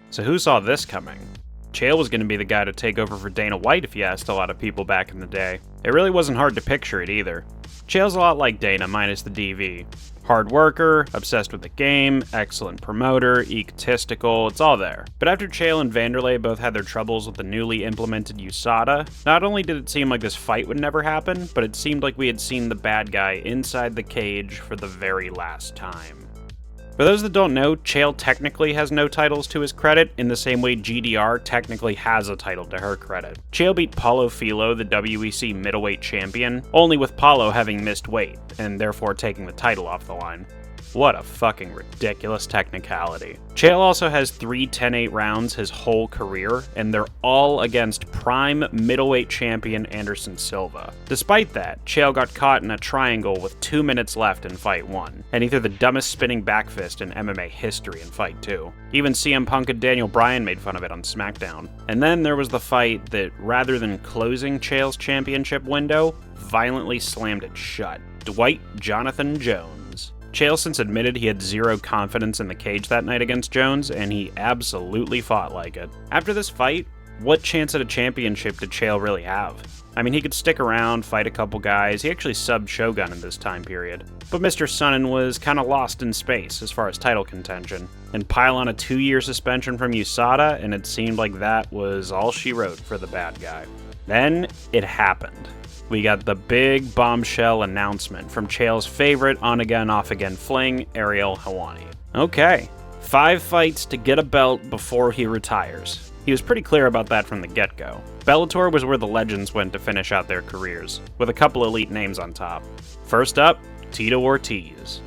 So who saw this coming? Chael was going to be the guy to take over for Dana White if you asked a lot of people back in the day. It really wasn't hard to picture it either. Chael's a lot like Dana minus the DV. Hard worker, obsessed with the game, excellent promoter, egotistical, it's all there. But after Chael and Vanderlei both had their troubles with the newly implemented USADA, not only did it seem like this fight would never happen, but it seemed like we had seen the bad guy inside the cage for the very last time. For those that don't know, Chael technically has no titles to his credit, in the same way GDR technically has a title to her credit. Chael beat Paulo Filho, the WEC middleweight champion, only with Paulo having missed weight, and therefore taking the title off the line. What a fucking ridiculous technicality. Chael also has 3 10-8 rounds his whole career, and they're all against prime middleweight champion Anderson Silva. Despite that, Chael got caught in a triangle with 2 minutes left in Fight 1, and he threw the dumbest spinning back fist in MMA history in Fight 2. Even CM Punk and Daniel Bryan made fun of it on SmackDown. And then there was the fight that, rather than closing Chael's championship window, violently slammed it shut. Dwight Jonathan Jones. Chael since admitted he had zero confidence in the cage that night against Jones, and he absolutely fought like it. After this fight, what chance at a championship did Chael really have? I mean, he could stick around, fight a couple guys, he actually subbed Shogun in this time period. But Mr. Sonnen was kinda lost in space as far as title contention, and pile on a 2-year suspension from USADA, and it seemed like that was all she wrote for the bad guy. Then, it happened. We got the big bombshell announcement from Chael's favorite on-again, off-again fling, Ariel Helwani. Okay, 5 fights to get a belt before he retires. He was pretty clear about that from the get-go. Bellator was where the legends went to finish out their careers, with a couple elite names on top. First up, Tito Ortiz.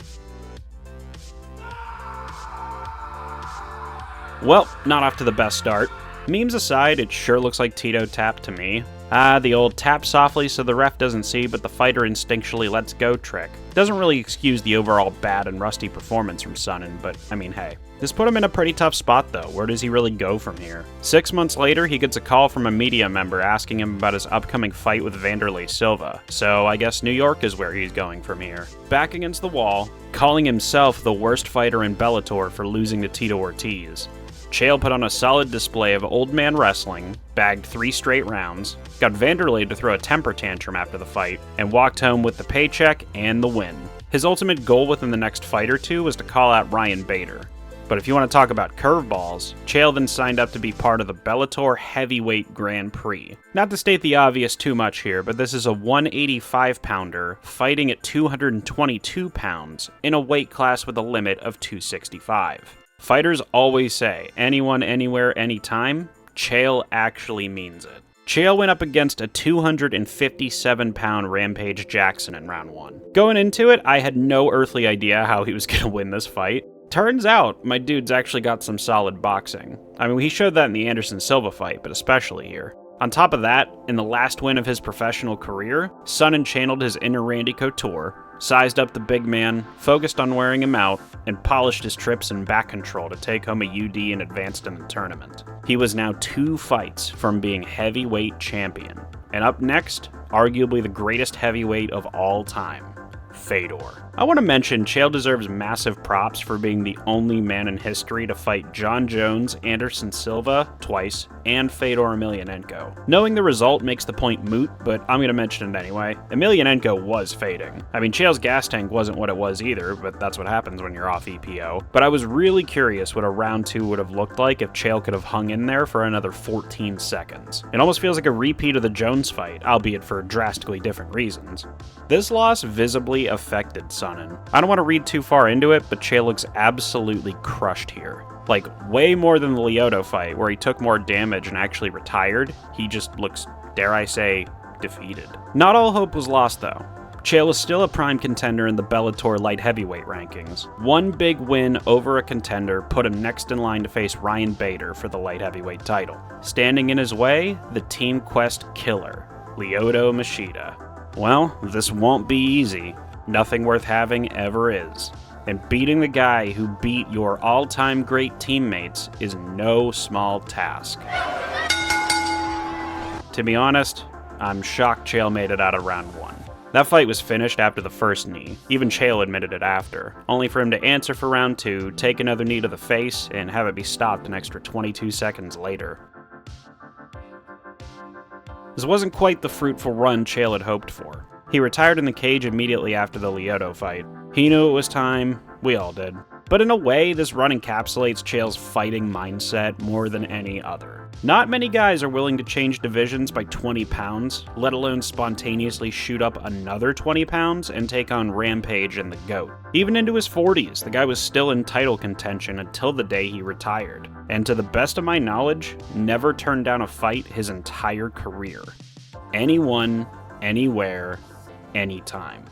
Well, not off to the best start. Memes aside, it sure looks like Tito tapped to me. The old tap softly so the ref doesn't see, but the fighter instinctually lets go trick. Doesn't really excuse the overall bad and rusty performance from Sonnen, but I mean, hey. This put him in a pretty tough spot though. Where does he really go from here? 6 months later, he gets a call from a media member asking him about his upcoming fight with Vanderlei Silva. So I guess New York is where he's going from here. Back against the wall, calling himself the worst fighter in Bellator for losing to Tito Ortiz. Chael put on a solid display of old man wrestling, bagged 3 straight rounds, got Vanderlei to throw a temper tantrum after the fight, and walked home with the paycheck and the win. His ultimate goal within the next fight or two was to call out Ryan Bader. But if you want to talk about curveballs, Chael then signed up to be part of the Bellator Heavyweight Grand Prix. Not to state the obvious too much here, but this is a 185-pounder fighting at 222 pounds in a weight class with a limit of 265. Fighters always say, anyone, anywhere, anytime. Chael actually means it. Chael went up against a 257-pound Rampage Jackson in round 1. Going into it, I had no earthly idea how he was going to win this fight. Turns out, my dude's actually got some solid boxing. I mean, he showed that in the Anderson Silva fight, but especially here. On top of that, in the last win of his professional career, Sonnen channeled his inner Randy Couture, sized up the big man, focused on wearing him out, and polished his trips and back control to take home a UD and advanced in the tournament. He was now 2 fights from being heavyweight champion. And up next, arguably the greatest heavyweight of all time, Fedor. I want to mention Chael deserves massive props for being the only man in history to fight John Jones, Anderson Silva twice, and Fedor Emelianenko. Knowing the result makes the point moot, but I'm going to mention it anyway. Emelianenko was fading. I mean, Chael's gas tank wasn't what it was either, but that's what happens when you're off EPO. But I was really curious what a round 2 would have looked like if Chael could have hung in there for another 14 seconds. It almost feels like a repeat of the Jones fight, albeit for drastically different reasons. This loss visibly affected Sonnen. I don't want to read too far into it, but Chael looks absolutely crushed here. Like, way more than the Lyoto fight, where he took more damage and actually retired. He just looks, dare I say, defeated. Not all hope was lost, though. Chael is still a prime contender in the Bellator light heavyweight rankings. One big win over a contender put him next in line to face Ryan Bader for the light heavyweight title. Standing in his way, the Team Quest killer, Lyoto Machida. Well, this won't be easy. Nothing worth having ever is. And beating the guy who beat your all-time great teammates is no small task. To be honest, I'm shocked Chael made it out of round 1. That fight was finished after the first knee, even Chael admitted it after, only for him to answer for round 2, take another knee to the face, and have it be stopped an extra 22 seconds later. This wasn't quite the fruitful run Chael had hoped for. He retired in the cage immediately after the Lyoto fight. He knew it was time, we all did. But in a way, this run encapsulates Chael's fighting mindset more than any other. Not many guys are willing to change divisions by 20 pounds, let alone spontaneously shoot up another 20 pounds and take on Rampage and the GOAT. Even into his 40s, the guy was still in title contention until the day he retired, and to the best of my knowledge, never turned down a fight his entire career. Anyone, anywhere, anytime.